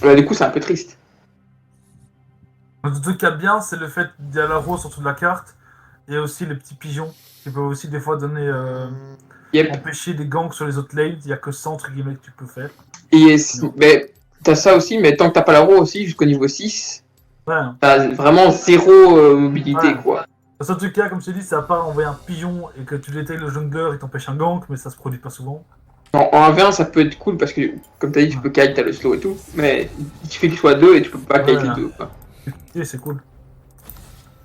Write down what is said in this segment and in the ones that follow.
Bah, du coup, c'est un peu triste. Le truc qu'il y a bien, c'est le fait d'y aller rose sur toute la carte. Et aussi les petits pigeons qui peuvent aussi des fois donner. Yep. Empêcher des gangs sur les autres lanes. Il n'y a que ça entre guillemets que tu peux faire. Et Non. mais, t'as ça aussi, mais tant que t'as pas la roue aussi, jusqu'au niveau 6, Ouais. t'as vraiment zéro mobilité, Ouais. quoi. Le seul truc qu'il y a, comme je t'ai dit, c'est à part envoyer un pigeon et que tu détectes le jungler et t'empêches un gank, mais ça se produit pas souvent. En 1v1, ça peut être cool parce que, comme t'as dit, tu peux kite, t'as le slow et tout, mais il suffit qu'il soit 2 et tu peux pas kite les deux, quoi. Et c'est cool.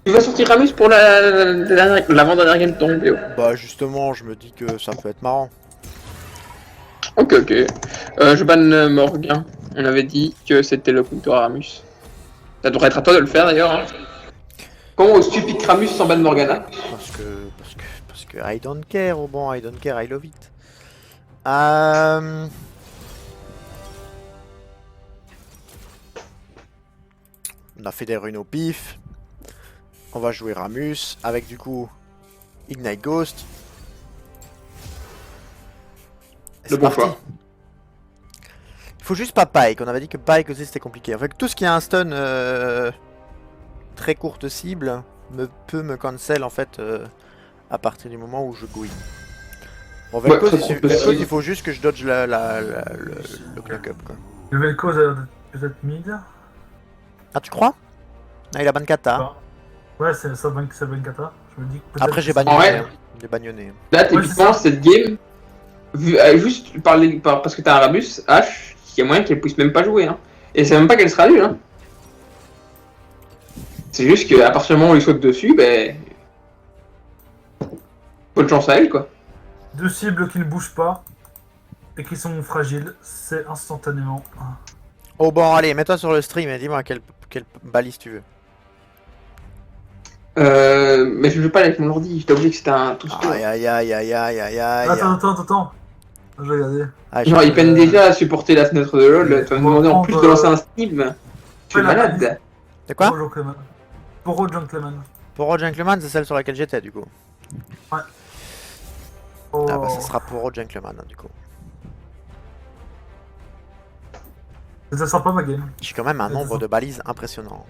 Tu vas sortir Ramus pour l'avant-dernière game de ton vidéo. Bah justement, je me dis que ça peut être marrant. Ok, ok. Je banne Morgan. On avait dit que c'était le counter à Ramus. Ça devrait être à toi de le faire d'ailleurs. Hein. Comment stupide Ramus sans ban Morgana? Parce que I don't care, oh bon, I don't care, I love it. On a fait des runes au pif. On va jouer Ramus avec du coup Ignite Ghost. Le bon choix. Il faut juste pas Pike. On avait dit que Pike aussi c'était compliqué. En fait, tout ce qui a un stun très courte cible peut me cancel en fait à partir du moment où je gouine. Bon, Vel'Koz, il faut juste que je dodge le knock-up quoi. Le Vel'Koz a l'air d'être peut-être mid. Ah, tu crois? Ah, il a ban kata. Ouais, c'est ça, c'est ban kata. Je me dis que après, j'ai bagnonné. J'ai bagnonné. Là, typiquement, cette game, juste parce que t'as un Ramus, H, il y a moyen qu'elle puisse même pas jouer. Hein. Et c'est même pas qu'elle sera nulle. Hein. C'est juste qu'à partir du moment où il saute dessus, ben. Bonne chance à elle, quoi. Deux cibles qui ne bougent pas et qui sont fragiles, c'est instantanément. Oh bon, allez, mets-toi sur le stream et dis-moi quelle balise tu veux. Mais je veux pas avec mon ordi, je t'ai oublié que c'était un tout seul. Aïe. Attends. Je vais regarder. Genre, il peine déjà à supporter la fenêtre de LoL, tu vas me demander en plus de lancer un stream. Tu es malade. C'est quoi? Poro Gentleman. Poro Gentleman, c'est celle sur laquelle j'étais du coup. Ouais. Oh. Ah bah ça sera Poro Gentleman hein, du coup. Ça sera pas ma game. J'ai quand même un nombre de balises impressionnant.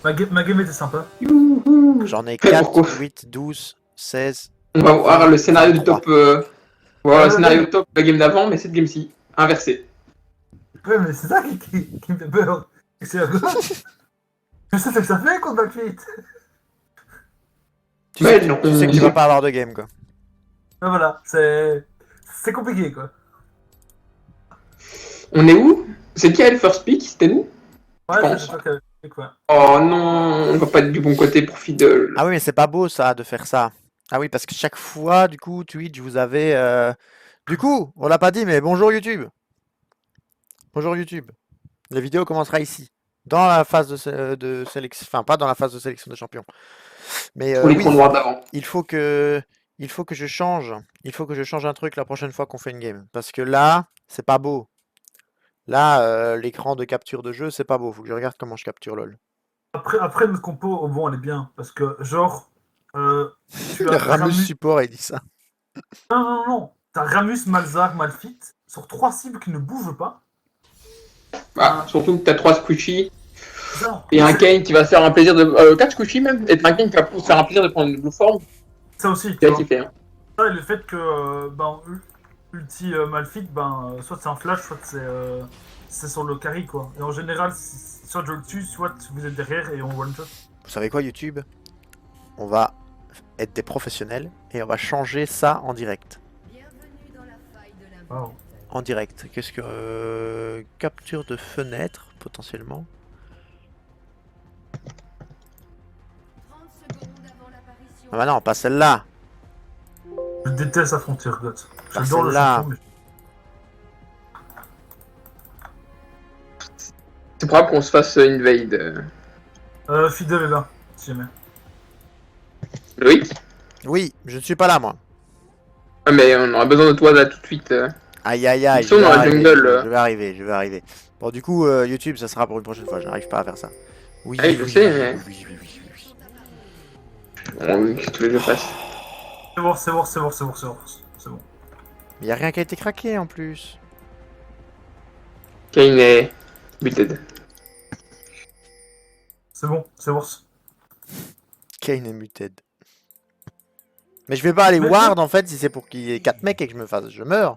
Ma game était sympa. J'en ai 4, 8, 12, 16. On va voir le scénario du top. Voilà, le scénario top de la game d'avant, mais cette game-ci, inversé. Ouais, mais c'est ça qui me fait peur. C'est je sais ce que ça fait contre Backfit. Tu sais que tu vas pas avoir de game quoi. Ben voilà, c'est compliqué quoi. On est où? C'est qui a le first pick? C'était nous? Ouais, c'est toi qui a le pick, ouais. Oh non, on va pas être du bon côté pour Fiddle. Ah oui, mais c'est pas beau ça de faire ça. Ah oui, parce que chaque fois, du coup, Twitch, vous avez... Du coup, on l'a pas dit, mais bonjour YouTube. Bonjour YouTube. La vidéo commencera ici. Dans la phase de sélection... Enfin, pas dans la phase de sélection des champions. Mais oui, il faut que je change. Il faut que je change un truc la prochaine fois qu'on fait une game. Parce que là, c'est pas beau. Là, l'écran de capture de jeu, c'est pas beau. Faut que je regarde comment je capture LOL. Après notre compo, oh bon, elle est bien. Parce que, genre... Ramus support, il dit ça. Non. T'as Ramus, Malzarr, Malphite sur 3 cibles qui ne bougent pas. Bah, surtout que t'as 3 squishy. Et un Kane qui va se faire un plaisir de... 4 squishy même. Et un Kane qui va se faire un plaisir de prendre une blue form. Ça aussi. C'est kiffé. Hein. Ça et le fait que... ulti Malphite, soit c'est un flash, soit c'est sur le carry quoi. Et en général, soit je le tue, soit vous êtes derrière et on one shot. Vous savez quoi YouTube? On va être des professionnels et on va changer ça en direct. Wow. En direct. Qu'est-ce que... capture de fenêtre, potentiellement. Ah bah non, pas celle-là. Je déteste la frontière, God. Pas celle-là. C'est probable qu'on se fasse invade. Fidel est là, si jamais. Loïc? Oui, je ne suis pas là, moi. Ah, mais on aura besoin de toi là tout de suite. Aïe, je vais arriver. Bon, du coup, YouTube, ça sera pour une prochaine fois. Je n'arrive pas à faire ça. Oui, je sais. Oui, qu'est-ce que tu veux que je fasse? C'est bon. Mais y a rien qui a été craqué en plus. Kane est Muted. C'est bon, c'est worse. Kane est muted. Mais je vais pas aller Mais- ward en fait si c'est pour qu'il y ait 4 mecs et que je me fasse. Je meurs.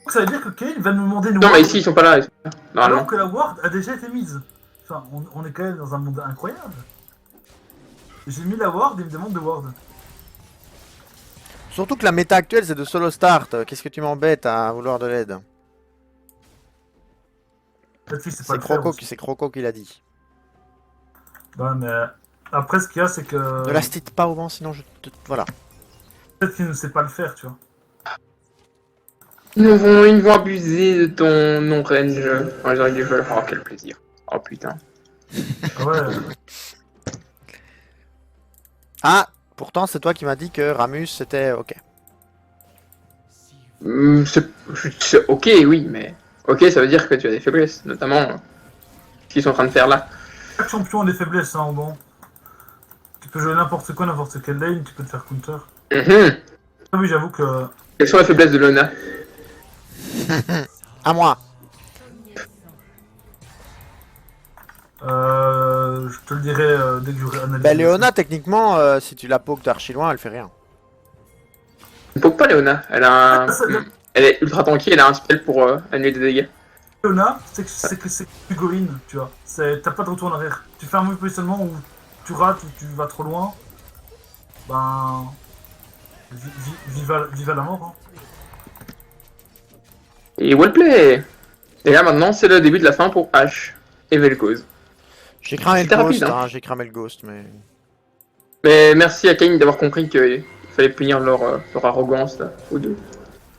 Donc ça veut dire que Kane va nous demander une Non, mais ward, ici, ils sont pas là. Ils sont pas là. Normalement. alors que la ward a déjà été mise. Enfin, on est quand même dans un monde incroyable. J'ai mis la ward et il me demande de ward. Surtout que la méta actuelle c'est de solo start. Qu'est-ce que tu m'embêtes à vouloir de l'aide? Peut-être qu'il sait pas C'est le faire. C'est Croco qui l'a dit. Ouais, mais après, ce qu'il y a, c'est que. Ne la stit pas au vent sinon je te. Voilà. Peut-être qu'il ne sait pas le faire, tu vois. Ils vont abuser de ton non-range. Oh, j'aurais dû faire. Oh, quel plaisir. Oh putain. Ah ouais. Ah, pourtant c'est toi qui m'as dit que Ramus c'était ok. C'est ok, oui, mais. Ok, ça veut dire que tu as des faiblesses, notamment ce qu'ils sont en train de faire là. Chaque champion a des faiblesses, hein, bon. Tu peux jouer n'importe quoi, n'importe quelle lane, tu peux te faire counter. Ah oui, j'avoue que. Quelles sont les faiblesses de Lona? À moi. Je te le dirai dès que j'aurai analysé. Bah Léona techniquement si tu la pokes d'archi loin elle fait rien. Ne poke pas Léona, elle a un. Ah, ça- Elle est ultra tanky, elle a un spell pour annuler des dégâts. Leona, c'est que c'est du go-in, tu vois. T'as pas de retour en arrière. Tu fais un mauvais positionnement où tu rates, ou tu vas trop loin. Ben. Viva la mort, hein. Et wellplay. Et là maintenant c'est le début de la fin pour Ash et Vel'Koz. J'ai cramé le C'était ghost, rapide, hein. j'ai cramé le ghost mais. Mais merci à Kane d'avoir compris qu'il fallait punir leur arrogance là, aux deux.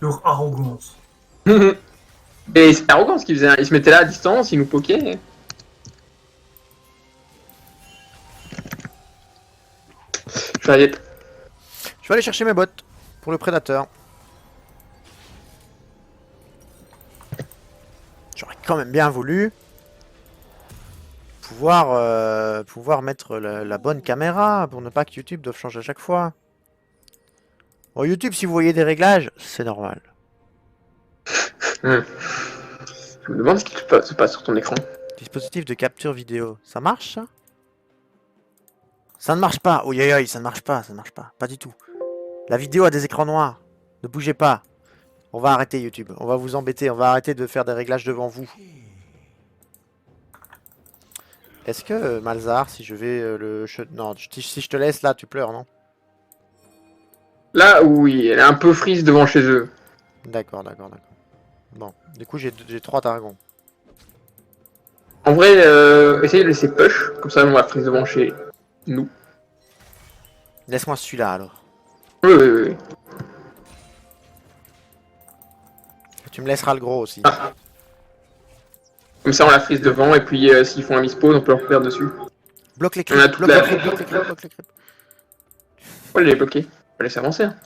Leur arrogance. Et c'est arrogant ce qu'ils faisaient, hein. Ils se mettaient là à distance, ils nous pokaient. Je vais aller. Je vais aller chercher mes bottes pour le prédateur. J'aurais quand même bien voulu pouvoir mettre la bonne caméra pour ne pas que YouTube doive changer à chaque fois. Bon, YouTube, si vous voyez des réglages, c'est normal. Je me demande ce qui se passe sur ton écran. Dispositif de capture vidéo, ça marche ça? Ça ne marche pas. Oui, oui, ça ne marche pas, ça ne marche pas. Pas du tout. La vidéo a des écrans noirs. Ne bougez pas. On va arrêter YouTube. On va vous embêter. On va arrêter de faire des réglages devant vous. Est-ce que Malzahar, si je vais non, si je te laisse là, tu pleures, non? Là, oui, elle est un peu frise devant chez eux. D'accord, d'accord, d'accord. Bon, du coup j'ai 3 targons. En vrai, essayez de laisser push, comme ça on va frise devant chez nous. Laisse-moi celui-là alors. Oui, oui, oui. Tu me laisseras le gros aussi. Ah. Comme ça on la frise devant, et puis s'ils font un mispose, on peut leur faire dessus. Bloque les On a creeps, toute bloque la- les creeps, bloque les creeps, bloque les creeps. Oh, elle est bloquée. On va laisser avancer. Hein.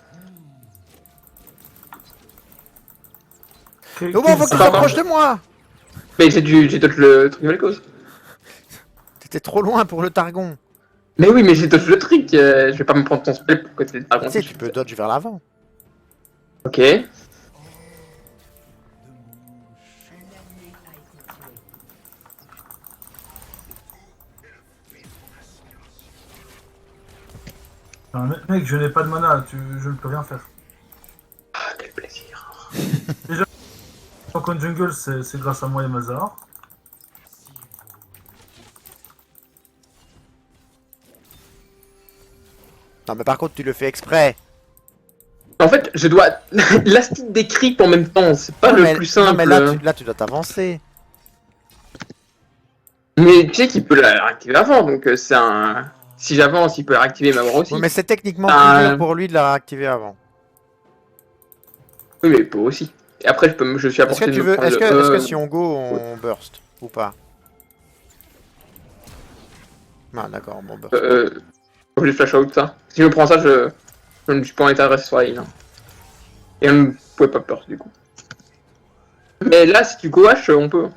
Mais bon, faut que tu ça va. t'approches de moi. Mais j'ai touché le truc de la cause. T'étais trop loin pour le targon. Mais oui, mais j'ai touché le truc. Je vais pas me prendre ton spell pour côté de Tu sais, tu peux dodge vers l'avant. Ok. Mec, je n'ai pas de mana, je ne peux rien faire. Ah, quel plaisir. Donc en jungle, c'est grâce à moi et Malzahar. Non, mais par contre, tu le fais exprès. En fait, je dois l'astide des creeps en même temps. C'est pas Non, le mais- plus simple. Non, mais là, tu dois t'avancer. Mais tu sais qu'il peut la réactiver avant, donc c'est un. Si j'avance, il peut la réactiver m'avoir aussi. Oui, mais c'est techniquement Ah, plus dur pour lui de la réactiver avant. Oui, mais il peut aussi. Et après, je suis à Est-ce que portée tu de me veux, prendre est-ce le que E. si on go, on burst ou pas? Ah, d'accord, bon burst. Je flash out ça. Si je prends ça, je ne suis pas en état de rester sur la ligne. Hein. Et on ne pouvait pas peur du coup. Mais là, si tu go H, on peut.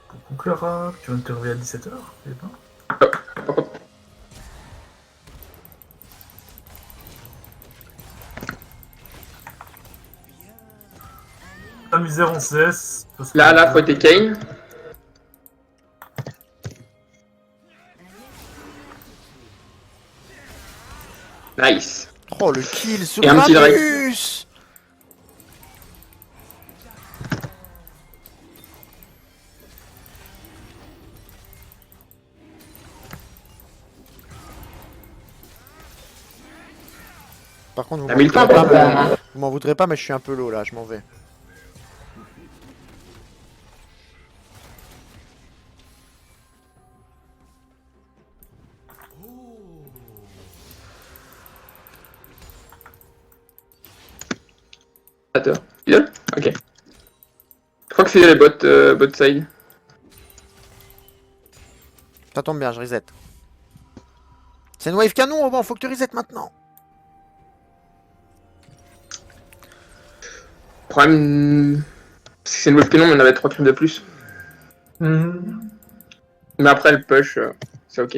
Pour conclure, tu vas te réveiller à 17h, et ben. La misère en CS. parce que- Là, faut être Kane. Nice. Oh, le kill sur Et un petit drake. Ramus. Par contre, T'as mis le temps pour prendre, hein. vous m'en voudrez pas, mais je suis un peu low là, je m'en vais. Attends. Fidel? Ok. Je crois que Fidel est bot side. Ça tombe bien, je reset. C'est une wave canon, bon, faut que tu reset maintenant. Problème. C'est une wave canon, mais on avait 3 creeps de plus. Mais après, le push, c'est ok.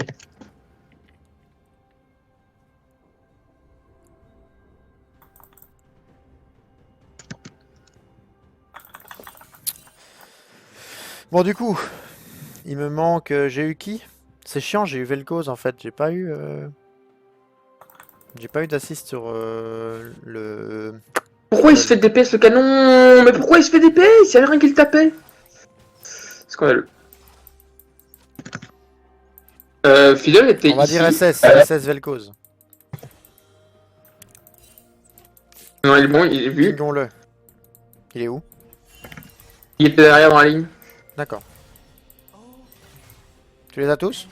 Bon, du coup, il me manque. J'ai eu qui? C'est chiant, j'ai eu Vel'Koz en fait. J'ai pas eu. J'ai pas eu d'assist sur le. Pourquoi il se fait DPS le canon? Mais pourquoi il se fait DPS? Il y avait rien qui le tapait. Scandaleux. Fidel était On va ici. dire SS, SS Vel'Koz. Non, il est bon, il est vu. Pingons-le. Il est où? Il était derrière dans la ligne. D'accord. Tu les as tous?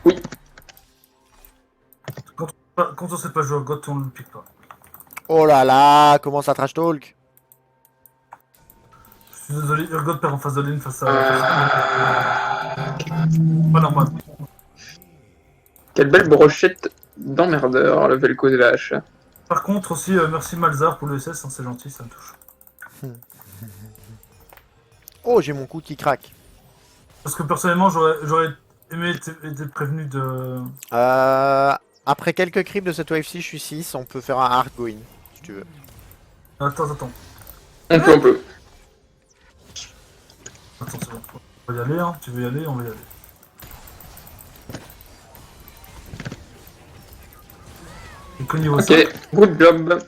Oui. Quand on sait pas jouer au God, on le pique pas. Oh là là, comment ça trash talk? Je suis désolé, Urgot perd en face de ligne face à... Pas normal. Quelle belle brochette d'emmerdeur, le Vel'Koz de la hache. Par contre aussi, merci Malzar pour le SS, hein, c'est gentil, ça me touche. Oh, j'ai mon coup qui craque. Parce que personnellement, j'aurais aimé être prévenu de... Après quelques creeps de cette wave-ci, je suis 6. On peut faire un hard going, si tu veux. Attends. On peut. Attends, c'est bon. On va y aller, hein. Tu veux y aller, on va y aller. T'es que niveau 5. Ok, good job.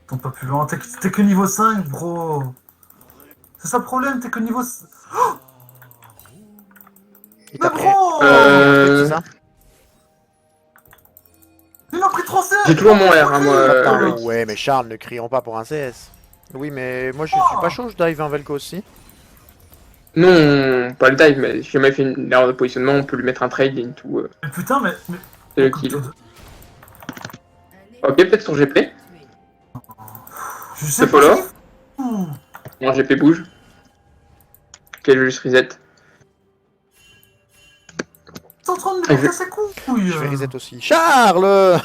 T'es pas plus loin. T'es que niveau 5, bro. C'est ça le problème, t'es que niveau... Il Mais t'a pris. bro C'est ça? Il m'a pris 3 CS. J'ai toujours mon R, hein, moi. Attends, ouais, mais Charles, ne crions pas pour un CS. Oui, mais moi je suis pas chaud, je dive un Vel'Koz aussi. Non, pas le dive, mais si jamais il fait une erreur de positionnement, on peut lui mettre un trade et tout. Mais putain, mais... C'est le kill. Ok, peut-être sur GP. Je sais C'est pas follow. ce qu'il fout. Mon GP bouge. Ok, je vais juste reset. T'es en train de me casser couilles. Je vais reset aussi. Charles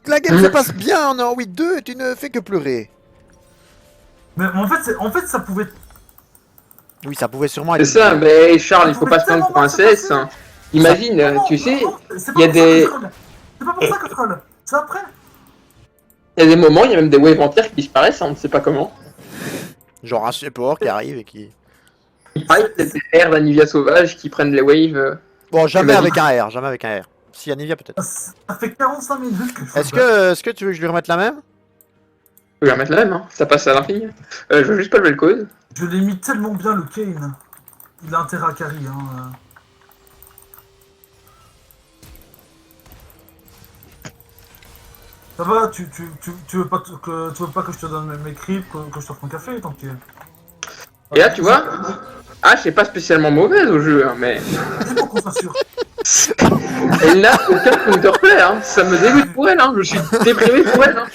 la game se passe bien, on est en 8-2 et tu ne fais que pleurer. Mais en fait, ça pouvait... Oui, ça pouvait sûrement C'est être. ça, mais Charles, il faut pas se prendre pour un CS. Hein. Imagine, tu sais, il y a des... C'est pas pour ça que je troll. C'est après. Il y a des moments, il y a même des waves entières qui disparaissent, on ne sait pas comment. Genre un support qui arrive et qui. Il paraît que c'est des R d'Anivia sauvage qui prennent les waves. Bon, jamais Imagine. avec un R, jamais avec un R. Si, Anivia peut-être. Ça fait 45 minutes que je fais Est-ce que tu veux que je lui remette la même? Je vais la mettre la même, hein. Ça passe à l'infini. Je veux juste pas lever le code. Je l'ai mis tellement bien, le Kane. Il a intérêt à carry, hein. Ça va, tu veux pas que je te donne mes creeps, que je t'offre un café, tant que... Et là, tu vois, H c'est pas spécialement mauvaise au jeu, hein, mais C'est pour qu'on s'assure. elle n'a aucun counterplay, hein. Ça me dégoûte pour elle, hein. Je suis déprimé pour elle, hein.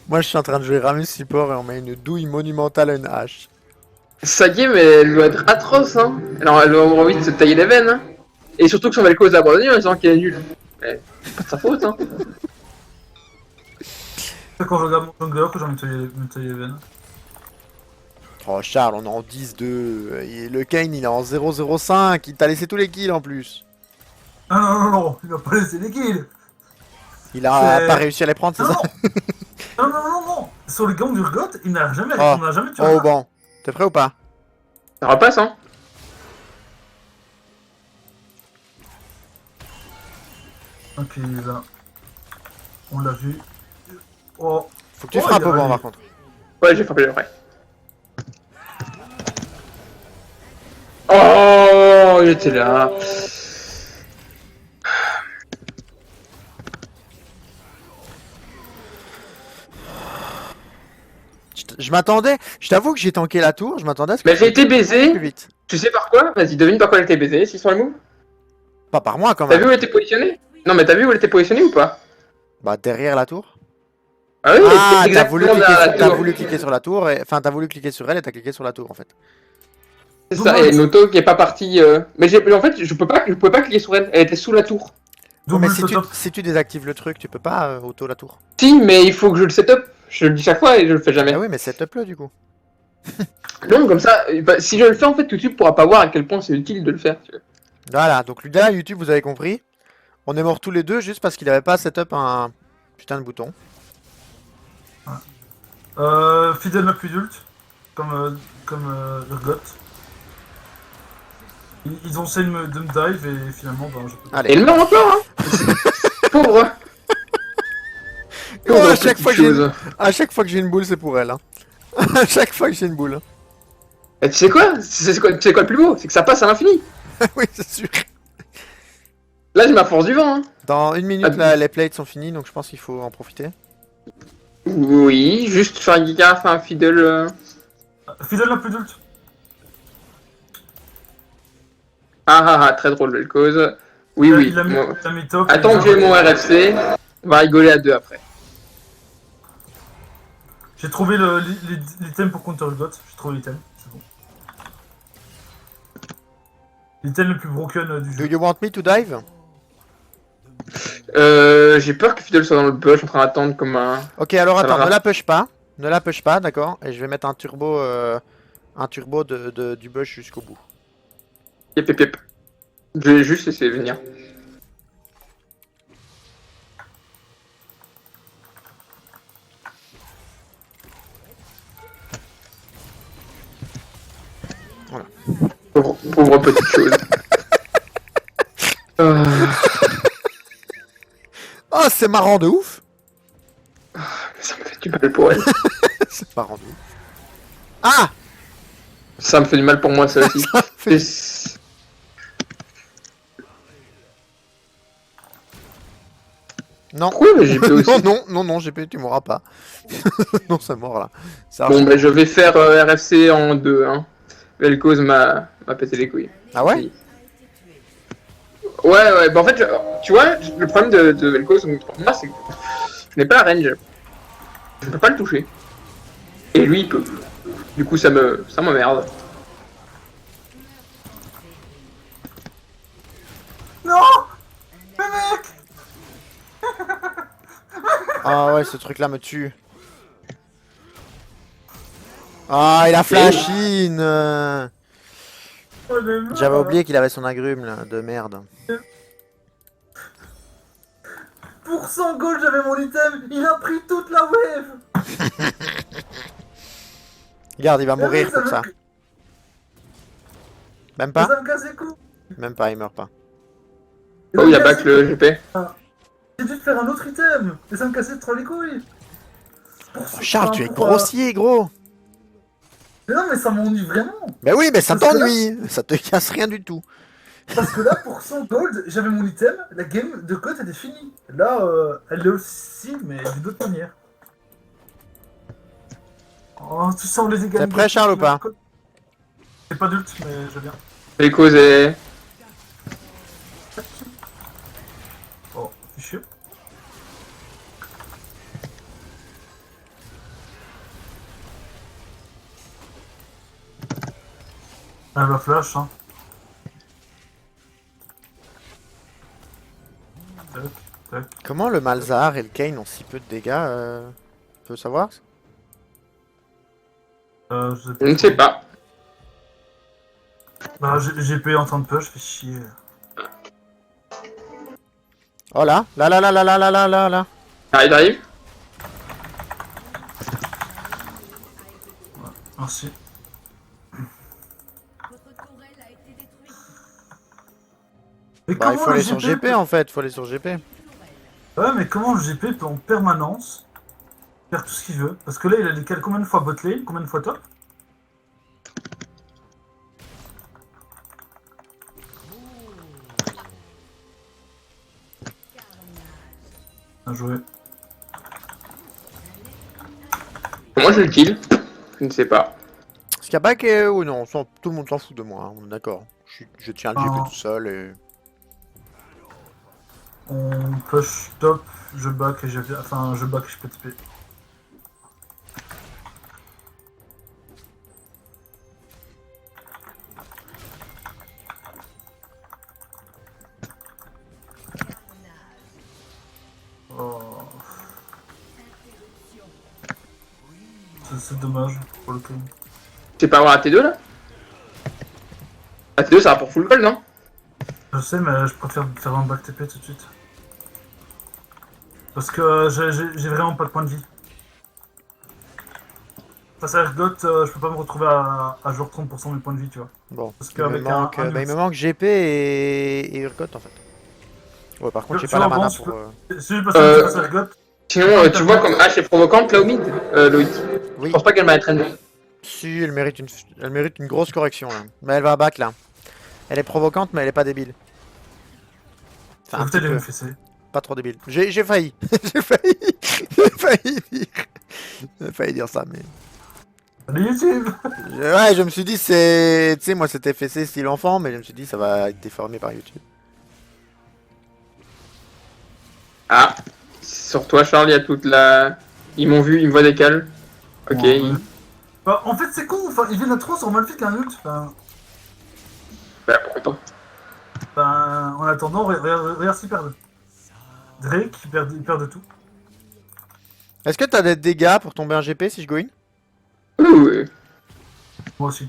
Moi je suis en train de jouer Ramus support et on met une douille monumentale à une hache. Ça y est, mais elle doit être atroce, hein. Alors, elle doit avoir envie de se tailler les veines, hein. Et surtout que son Vel'Koz a abandonné en disant qu'il est nul. Mais c'est pas de sa faute, hein. C'est quand je regarde mon jungler que j'ai envie de me tailler les veines. Oh Charles, on est en 10-2. Et le Kane il est en 0-0-5. Il t'a laissé tous les kills en plus. Ah non, il va pas laisser les kills. Il a C'est- pas réussi à les prendre, c'est Non, ça? non. Sur le gang d'Urgot, il n'a jamais, Oh. on n'a jamais tué Oh un. bon. T'es prêt ou pas? Ça repasse, hein. Ok, là. On l'a vu. Oh. Faut que tu Oh, frappes il y a- au vent par contre. Ouais, j'ai frappé le vrai. Oh, il était là. Je m'attendais, je t'avoue que j'ai tanké la tour, je m'attendais à ce que Mais j'ai été plus baisé. vite. Tu sais par quoi? Vas-y, devine par quoi elle était baisée, s'ils sont le move. Pas par moi quand T'as vu même. où elle était positionnée? Non, mais t'as vu où elle était positionnée ou pas? Bah derrière la tour. Ah oui, Ah, exactement derrière la t'as tour. voulu cliquer sur la tour, enfin t'as voulu cliquer sur elle et t'as cliqué sur la tour en fait. C'est ça, et Dommage. Noto qui est pas parti. Mais en fait, je pouvais pas cliquer sur elle. Elle était sous la tour. Ouais, mais Double setup. si tu désactives le truc, tu peux pas auto la tour. Si, mais il faut que je le setup. Je le dis chaque fois et je le fais jamais. Ah oui, mais setup le du coup. Donc comme ça, bah, si je le fais en fait, YouTube pourra pas voir à quel point c'est utile de le faire. Tu vois. Voilà, donc là YouTube vous avez compris. On est morts tous les deux juste parce qu'il avait pas setup un putain de bouton. Fidèle n'a plus d'ult. Comme Urgot. Ils ont essayé de me dive et finalement, ben, je peux pas. Et Allez. il meurt encore, hein. Pauvre. Oh, Pauvre à chaque petite fois que j'ai chose. À chaque fois que j'ai une boule, c'est pour elle. Hein. À chaque fois que j'ai une boule. Et tu sais quoi? Tu sais quoi le plus beau? C'est que ça passe à l'infini. Oui, c'est sûr. Là, j'ai ma force du vent. Hein. Dans une minute, Ah, là, les plates sont finis, donc je pense qu'il faut en profiter. Oui, juste faire gaffe à un fiddle. Fidèle n'a plus d'ult. Très drôle, belle cause. Oui, oui. Il a mis, Moi- il a mis top. Attends que j'ai mon RFC. On va rigoler à deux après. J'ai trouvé l'item pour counter Urgot. J'ai trouvé l'item. C'est bon. L'item le plus broken du Do jeu. you want me to dive? J'ai peur que Fiddle soit dans le bush en train d'attendre comme un. Ok, alors Ça attends, va. ne la push pas. Ne la push pas, d'accord? Et je vais mettre un turbo du bush jusqu'au bout. Yep, yep, yep. Je vais juste essayer de venir. Voilà. Pauvre petite chose. Euh, Oh, c'est marrant de ouf! ça me fait du mal pour elle. C'est marrant de ouf. Ah! Ça me fait du mal pour moi, ça aussi. C'est- Non. Pourquoi le GP aussi? non, GP, tu mourras pas. Non, c'est mort là. Ça Bon, marche. bah, je vais faire RFC en 2. Hein. Vel'Koz m'a pété les couilles. Ah ouais? Oui. Ouais, bah en fait, tu vois, le problème de Vel'Koz pour moi, c'est que je n'ai pas la range. Je peux pas le toucher. Et lui, il peut. Du coup, ça m'emmerde. Non! Mais mec! Ah ouais, ce truc là me tue. Ah, il a flash in! Oh, le mec. J'avais oublié qu'il avait son agrume là, de merde. Pour 100 gold, j'avais mon item! Il a pris toute la wave! Regarde, il va Le mourir mec, pour me- ça. Même pas? Ça me casse les couilles! Même pas, il meurt pas. Oh, il a back le GP. J'ai dû faire un autre item! Et ça me cassait trop les couilles! Oh, Charles, tu es grossier, gros! Mais non, mais ça m'ennuie vraiment! Mais oui, mais ça Parce que là- t'ennuie! Ça te casse rien du tout. Parce que là, pour 100 gold, j'avais mon item, la game de code était finie. Là, elle l'est aussi, mais d'une autre manière. Oh, tu sens les égalités. T'es prêt, Charles, ou pas? J'ai pas d'ult, mais je viens. Vel'Koz est. Oh, fichu. Elle va flash, hein. Tac, tac. Comment le Malzahar et le Kane ont si peu de dégâts Tu peux savoir? Je ne sais pas. Bah, GP en train de push, fais chier. Oh là, là. Ah, il arrive. Merci. Mais Bah, il faut le aller sur GP GP en fait, faut aller sur GP. Ouais, mais comment le GP peut en permanence faire tout ce qu'il veut? Parce que là, il a décalé combien de fois bot lane, combien de fois top? Bien joué. Comment je le kill? Je ne sais pas. Est-ce qu'il y a back ou non? Tout le monde s'en fout de moi, hein, on est d'accord. Je tiens le GP Ah. tout seul et... On push top, je back et je back et je peux TP. Oh. C'est dommage pour le coup. Tu sais pas avoir AT2 là? AT2 ça va pour full gold, non? Je sais, mais je préfère faire un back TP tout de suite. Parce que j'ai vraiment pas de point de vie. Face à Ergot, je peux pas me retrouver à genre 30% de mes points de vie, tu vois. Bon, Parce il me, qu'avec manque, bah, il me manque GP et Urgot en fait. Ouais, par contre, j'ai Tu pas la vois, mana bon, pour... Si je passe face à Ergot, Sinon, tu vois comme H est provocante là au mid, Loïc. Je Oui, pense pas qu'elle m'a traîné. si, elle mérite une grosse correction là. Mais elle va à back là. Elle est provocante, mais elle est pas débile. Enfin, un peut-être petit de me peu. fesser. Pas trop débile. J'ai failli. J'ai failli. J'ai failli dire. J'ai failli dire ça, mais... Salut YouTube. Ouais, je me suis dit, c'est... Tu sais, moi, c'était fessé style enfant, mais je me suis dit, ça va être déformé par YouTube. Ah, sur toi Charles, il y a toute la... Ils m'ont vu, ils me voient décal. Ok, Ouais. ils... Bah, en fait, c'est con, enfin, ils viennent à 3 sur Malphite un ult. Bah pourquoi pas. En attendant, regarde s'ils perdent. Drake, il perd de tout. Est-ce que t'as des dégâts pour tomber un GP si je go in? Oui. Moi aussi.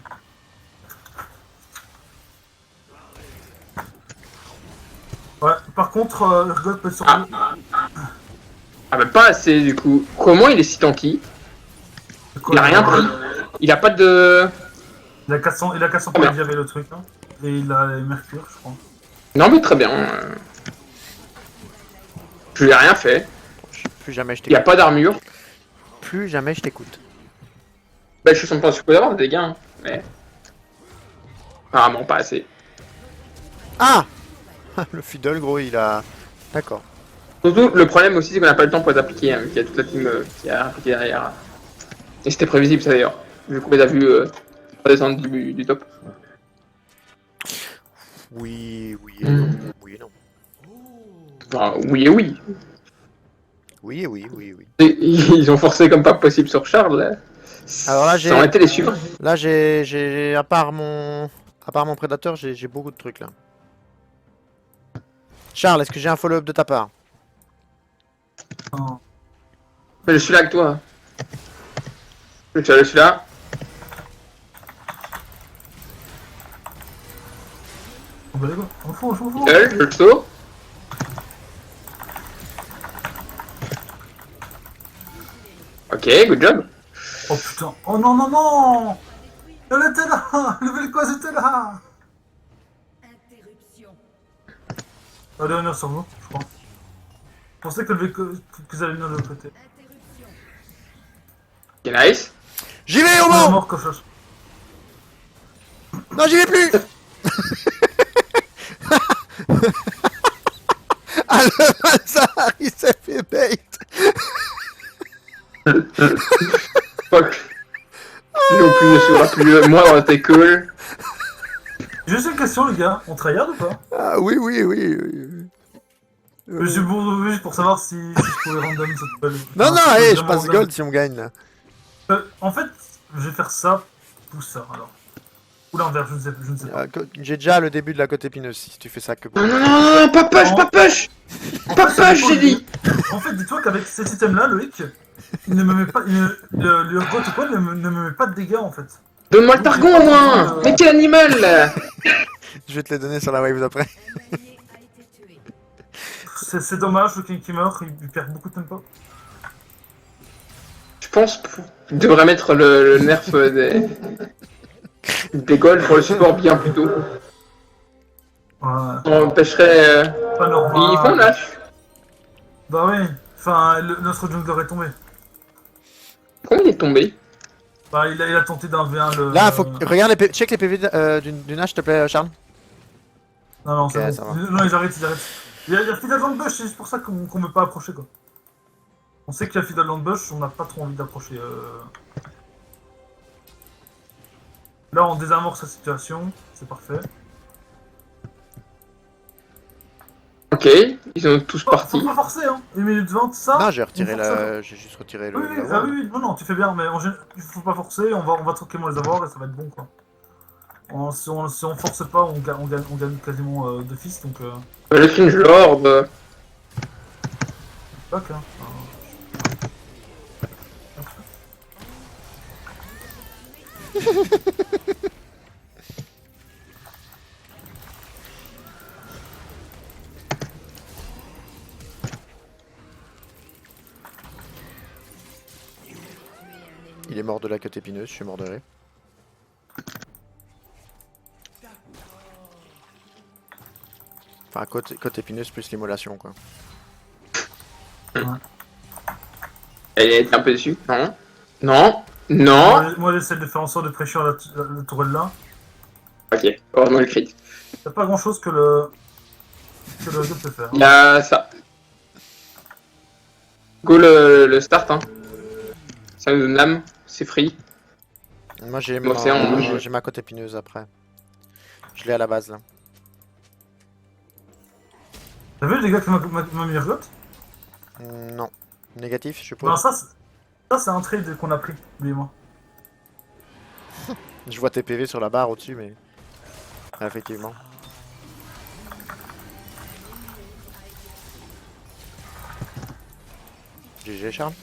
Ouais, par contre, Urgot peut être sur lui. Ah bah pas assez du coup. Comment il est si tanky? Il a rien pris. Il a pas de... Il a 400 points de vie avec le truc, hein. Et il a Mercure, je crois. Non mais très bien. Je lui ai rien fait. Plus jamais je Il y a t'écoute. pas d'armure. Plus jamais je t'écoute. Bah je suis pas supposé avoir des dégâts, hein, mais... Apparemment pas assez. Ah le fiddle, gros, il a... D'accord. Surtout, le problème aussi, c'est qu'on n'a pas le temps pour les appliquer, hein, qu'il y a toute la team qui a appliqué derrière. Et c'était prévisible, ça d'ailleurs. Vu qu'on les a vus redescendre du top. Oui, oui et non. Oui et non. Enfin, oui et oui. Oui et oui, oui, oui. Et ils ont forcé comme pas possible sur Charles. Là. Alors là, j'ai... Ça aurait été les suivants. Là, j'ai... À part mon prédateur, j'ai beaucoup de trucs, là. Charles, est-ce que j'ai un follow-up de ta part? Non. Mais je suis là avec toi. Je suis là. Oh bah les gars, on fout. Je le saut. Ok, good job. Oh putain, oh non. Elle était là. Le Vel'Koz était là. Allez, honneur sur vous, je crois. Je pensais que le Vel'Koz, que vous allez venir de l'autre côté. Ok, nice. J'y vais, On est Homo! mort, cochage. Non, j'y vais plus! Ah, le bazar, il s'est fait bait! Fuck. Non plus, je serai plus. Moi, on était cool. Juste une question, les gars, on tryhard ou pas? Ah oui. Juste pour savoir si je pouvais random cette balle. Non, Enfin, non, si hey, je vraiment passe random. gold si on gagne, là. En fait, je vais faire ça ou ça, alors. Ou l'inverse, je ne sais pas. J'ai déjà le début de la côte épineuse, si tu fais ça que pour... Non, pas push, pas push. En Pas fait, ça push, dépend j'ai du- dit. En fait, dis-toi qu'avec ces systèmes-là, Loïc, il ne me met pas... le Urgot ou quoi ne me met pas de dégâts, en fait. Donne-moi le targon au moins. Mais quel animal là. Je vais te les donner sur la wave d'après. C'est dommage, le King qui meurt, il perd beaucoup de tempo. Je pense qu'il devrait mettre le nerf des golds pour le support bien plus tôt. Ouais, On empêcherait... pas normal. Ils font lâche. Bah oui, enfin, notre jungler est tombé. Comment il est tombé? Bah, il a tenté d'un V1 le... Là, faut regarde les check les PV d'une hache, s'il te plaît, Charles. Non, non, Ok, c'est ça va. bon. Non, ils arrêtent, ils arrêtent. Il y a Fiddle dans le bush, c'est juste pour ça qu'on ne peut pas approcher, quoi. On sait qu'il y a Fiddle dans le bush, on n'a pas trop envie d'approcher. Là, on désamorce la situation, c'est parfait. Ok, ils sont tous Oh, partis. faut pas forcer, hein. 1 minute 20, ça. Non, j'ai retiré on force la. J'ai juste retiré Oui, le. oui, la ah ward. oui, oui, non, non, tu fais bien, mais il faut pas forcer, on va tranquillement les avoir et ça va être bon, quoi. Si on force pas, on gagne quasiment de fils, donc... Le Fringe Lord. Fuck, hein. Il est mort de la queue épineuse, je suis mort de rire. Enfin, côte épineuse plus l'immolation, quoi. Elle est un peu dessus. Non. Non. Non. Moi, j'essaie de faire en sorte de prêcher la tourelle là. Ok, heureusement le crit. Y'a pas grand chose que le gars peut faire. Il y a ça. Go le start, hein. Ça nous donne l'âme, c'est free. Moi, j'ai Bon, c'est en- j'ai ma côte épineuse après. Je l'ai à la base, là. T'as vu les gars qui m'a mis un goth? Non. Négatif, je Non, suppose. ça c'est un trade qu'on a pris, lui et moi. Je vois tes PV sur la barre au-dessus, mais. Ah, effectivement. GG, Charles.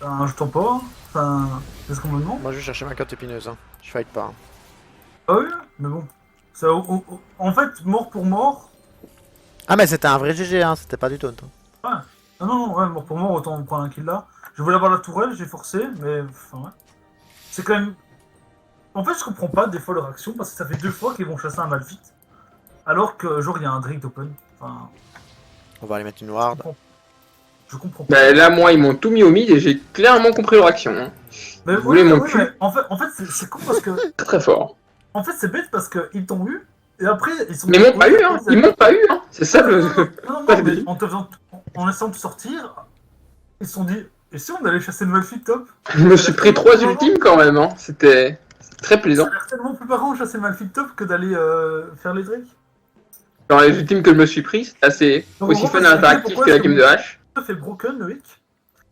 Je t'en pas, enfin, c'est ce qu'on me demande. Moi, je vais chercher ma côte épineuse, hein. Je fight pas. Hein. Ah oui, mais bon. Ça, en fait, mort pour mort. Ah, mais c'était un vrai GG, hein. C'était pas du taunt. Hein. Ouais. Ah non, non, ouais, mort pour mort, autant prendre un kill là. Je voulais avoir la tourelle, j'ai forcé, mais. Enfin, ouais. C'est quand même. En fait, je comprends pas des fois leur action parce que ça fait 2 fois qu'ils vont chasser un Malphite. Alors que, genre, il y a un Drake d'open. Enfin, On va aller mettre une ward. je comprends pas. Bah, là, moi, ils m'ont tout mis au mid et j'ai clairement compris leur action. Hein. Mais Vous voulez mon cul mais en fait c'est con parce que. Très très fort. En fait, c'est bête parce qu'ils t'ont eu, et après, ils sont... Mais ils m'ont pas eu, hein. Ils m'ont pas eu, hein. C'est ça le. Non, non, mais en essayant de sortir, ils se sont dit, et si on allait chasser le Malphite top? Je me suis pris 3 ultimes quand même, hein. C'était très plaisant. Ça a l'air tellement plus marrant de chasser le Malphite top que d'aller faire les Drake. Dans les ultimes que je me suis pris, c'est assez Donc, aussi en fun gros, et interactif pourquoi que la est-ce game de hache. Ça fait broken le hic.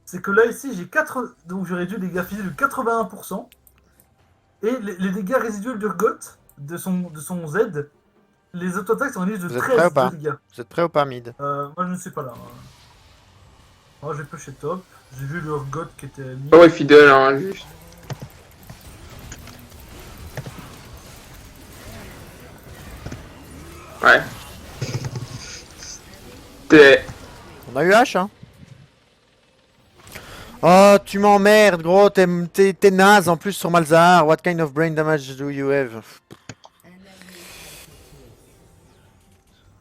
C'est que là, ici, j'ai 4. Donc, j'ai réduit les dégâts physiques de 81%. Et les dégâts résiduels de Urgot, de son Z, les auto-attaques sont réduites de Vous êtes prêts ou 13 pas de dégâts. Vous êtes prêts ou pas, mid? Moi, je ne suis pas là. Moi, j'ai pushé top. J'ai vu le Urgot qui était mis. Oh ouais, Fiddle, hein, juste. Ouais. C'était. On a eu H, hein? Oh, tu m'emmerdes, gros. T'es naze en plus sur Malzahar. What kind of brain damage do you have?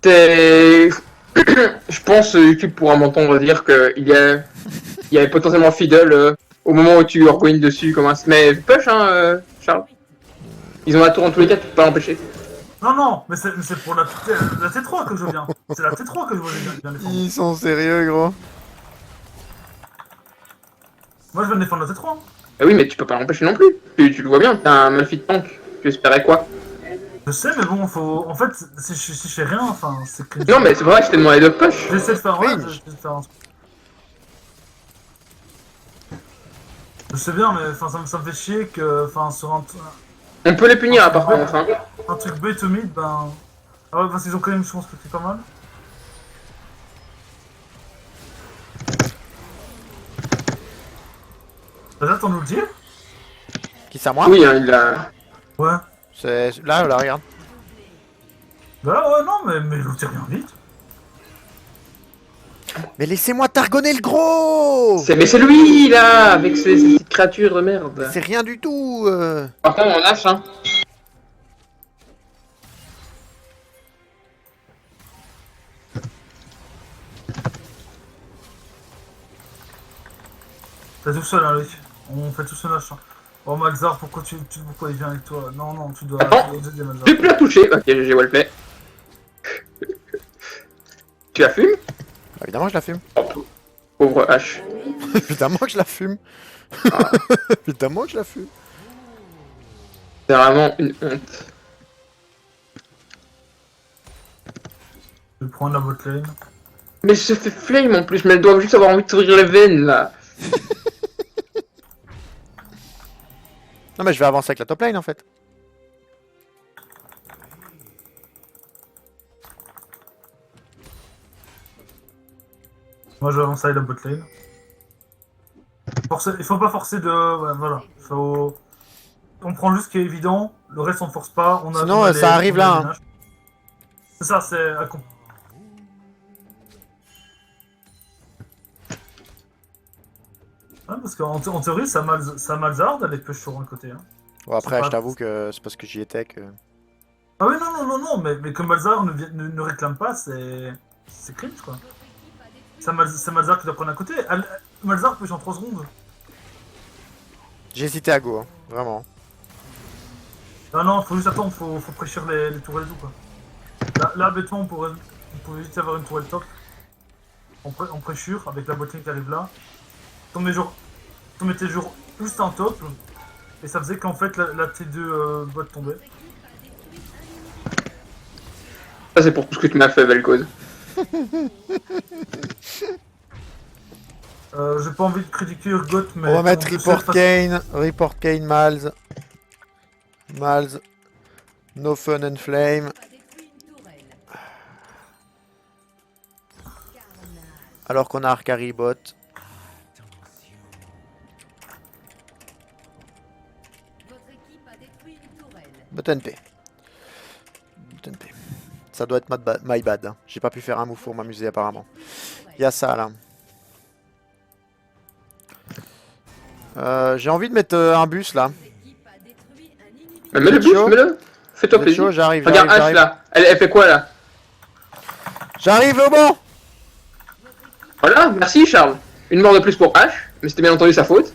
Je pense que YouTube pourra m'entendre dire qu'il y avait potentiellement Fiddle au moment où tu rewind dessus comme un. Mais push, hein, Charles. Ils ont la tour en tous les cas, tu peux pas l'empêcher. Non, non, mais c'est pour la T3 que je viens. C'est la T3 que je viens défendre. Ils sont sérieux, gros. Moi, je viens de défendre la T3. Hein. Ah oui, mais tu peux pas l'empêcher non plus. Tu le vois bien, t'as un Malphite tank. Tu espérais quoi? Je sais, mais bon, faut. En fait, si je fais rien, enfin, c'est que. Non, mais c'est vrai que je t'ai demandé de push. J'essaie de faire un. Oui. J'essaie de faire un. Je sais bien, mais enfin, ça me fait chier que. Enfin, sur On peut les punir, par contre. Hein. un truc bait to mid, ben. Ah ouais, parce qu'ils ont quand même, je pense que c'est pas mal. Déjà, t'en nous le dire? Qui c'est à moi? Oui, hein, il a. Ouais. C'est là, là, regarde. Bah ouais, non, mais vous tirez bien vite. Mais laissez-moi targonner le gros! Mais c'est lui, là, avec ces petites créatures de merde. C'est rien du tout. Par contre, on lâche, hein. T'es tout seul, hein, Luc. On fait tous un achat. Oh, Malzar, pourquoi il vient avec toi? Non, non, tu dois Attends. aider Malzar. J'ai plus la toucher. Ok, j'ai wallplay. Tu la fumes? Bah, évidemment que je la fume. Oh, pauvre H. Évidemment que je la fume. Ah, Évidemment que je la fume. c'est vraiment une honte. Je vais prendre la botlane. Mais je fais flame en plus, mais elles doivent juste avoir envie de s'ouvrir les veines là. Non mais je vais avancer avec la top lane en fait. Moi, je vais avancer avec la botlane. Il faut pas forcer de... Ouais, voilà. On prend juste ce qui est évident, le reste on force pas. Sinon, on a ça arrive on a là, les hein. nages. C'est ça, c'est... Ouais, parce qu'en théorie, ça Malzard, elle est push sur un côté. Hein. Bon après, C'est pas- je t'avoue que c'est parce que j'y étais que... Ah oui, non, non, non, non, mais que Malzard ne réclame pas, c'est cringe, quoi. C'est Malzard qui doit prendre à côté. Malzard push en 3 secondes. J'ai hésité à go, hein. Vraiment. Ah non, faut juste attendre, faut prêchir les tourelles et tout, quoi. Là bêtement, on pouvait vite avoir une tourelle top. En prêchure, avec la bottine qui arrive là. On mettait genre juste un top. Et ça faisait qu'en fait, la T2 bot tombait. Ça, c'est pour tout ce que tu m'as fait, Vel'Koz. J'ai pas envie de critiquer Urgot, mais... On va mettre je sais Report Kane, Malz. Malz. No Fun and Flame. Alors qu'on a Arcari bot. Bot NP. Bot NP. Ça doit être my bad. Hein. J'ai pas pu faire un move pour m'amuser apparemment. Il y a ça là. J'ai envie de mettre un bus là. Mais mets le Vous êtes chaud bus, mets-le. Fais-toi Vous êtes chaud, plaisir. j'arrive, Regarde H j'arrive. là. Elle fait quoi là? J'arrive au bon. Voilà, merci Charles. Une mort de plus pour H, mais c'était bien entendu sa faute.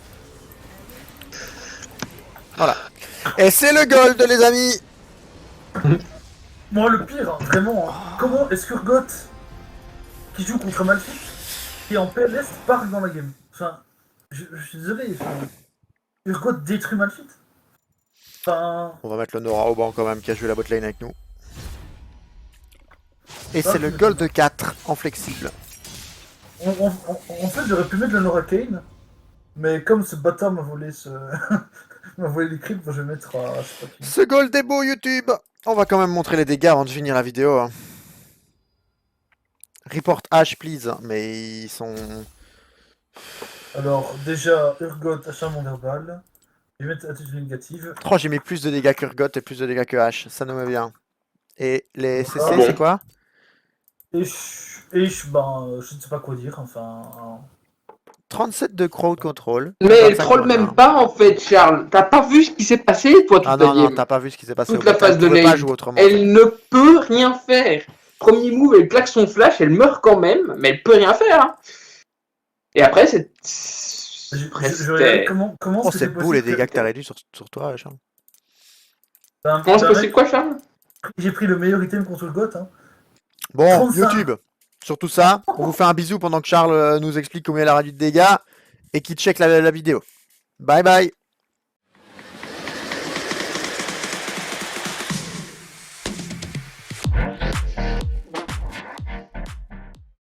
Voilà. Et c'est le gold les amis. Moi, le pire, hein, vraiment, hein, comment est-ce qu'Urgot, qui joue contre Malphite, qui est en PLS, part dans la game? Enfin, je suis désolé, enfin, Urgot détruit Malphite. Enfin... On va mettre le Nora au banc quand même qui a joué la botlane avec nous. Et c'est le gold de 4 en flexible. En fait, j'aurais pu mettre le Nora Kane, mais comme ce bâtard m'a volé m'a volé les creeps, je vais mettre je sais pas qui. Ce gold est beau YouTube. On va quand même montrer les dégâts avant de finir la vidéo. Hein. Report H please. Mais ils sont... Alors, déjà, Urgot, acharnement verbal. Je vais mettre attitude négative. Oh, j'ai mis plus de dégâts que Urgot et plus de dégâts que H. Ça nous met bien. Et les CC, Ah bon. c'est quoi? Ben, je ne sais pas quoi dire, enfin... 37 de crowd control. Mais elle 25 troll de même mana. pas en fait, Charles. T'as pas vu ce qui s'est passé, toi, toute Ah la non, non, game. t'as pas vu ce qui s'est passé Toute au la bot. phase Elle de pouvait pas lane. jouer autrement. en fait. Elle ne peut rien faire. Premier move, elle claque son flash, elle meurt quand même, mais elle peut rien faire. Hein. Et après, c'est... Je regarde comment Oh, c'est c'est beau les dégâts que t'as réduits sur toi, Charles. Comment c'est possible quoi, Charles? J'ai pris le meilleur item contre le GOT. Hein. Bon, 35. YouTube, sur tout ça, on vous fait un bisou pendant que Charles nous explique comment il a réduit de dégâts et qu'il check la vidéo. Bye bye.